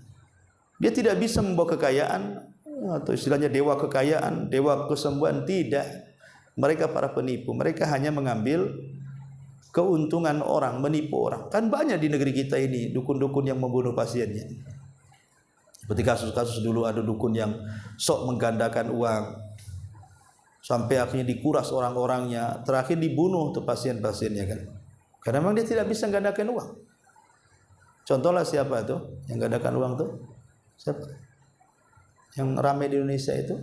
Dia tidak bisa membawa kekayaan atau istilahnya dewa kekayaan, dewa kesembuhan, tidak. Mereka para penipu. Mereka hanya mengambil keuntungan orang, menipu orang. Kan banyak di negeri kita ini dukun-dukun yang membunuh pasiennya. Seperti kasus-kasus dulu ada dukun yang sok menggandakan uang sampai akhirnya dikuras orang-orangnya, terakhir dibunuh tuh pasien-pasiennya kan. Karena memang dia tidak bisa menggandakan uang. Contohnya siapa tuh yang gandakan uang tuh? Siapa? Yang ramai di Indonesia itu?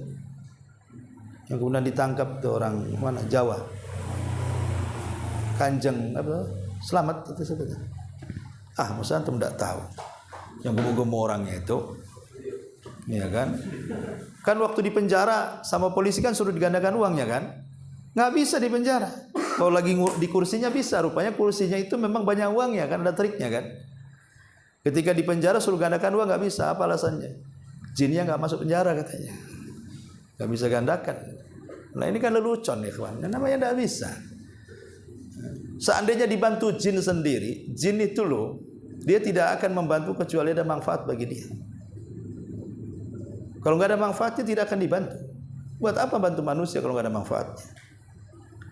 Yang kemudian ditangkap tuh orang mana? Jawa. Kanjeng apa? Selamat itu sebetulnya. Masa antum tidak tahu. Yang gemu-gemu orangnya itu, ya kan? Kan waktu di penjara sama polisi kan suruh digandakan uangnya kan? Nggak bisa di penjara. Kalau lagi di kursinya bisa. Rupanya kursinya itu memang banyak uangnya kan, ada triknya kan? Ketika di penjara suruh gandakan uang nggak bisa. Apa alasannya? Jinnya nggak masuk penjara katanya. Nggak bisa gandakan. Nah ini kan lelucon ya kawan. Namanya nggak bisa. Seandainya dibantu jin sendiri, jin itu loh, dia tidak akan membantu kecuali ada manfaat bagi dia. Kalau nggak ada manfaatnya tidak akan dibantu. Buat apa bantu manusia kalau nggak ada manfaatnya?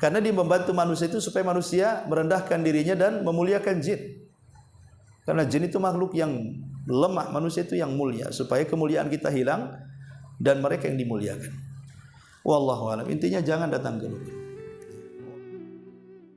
Karena dia membantu manusia itu supaya manusia merendahkan dirinya dan memuliakan jin. Karena jin itu makhluk yang lemah, manusia itu yang mulia. Supaya kemuliaan kita hilang dan mereka yang dimuliakan. Wallahu a'lam. Intinya jangan datang ke dukun.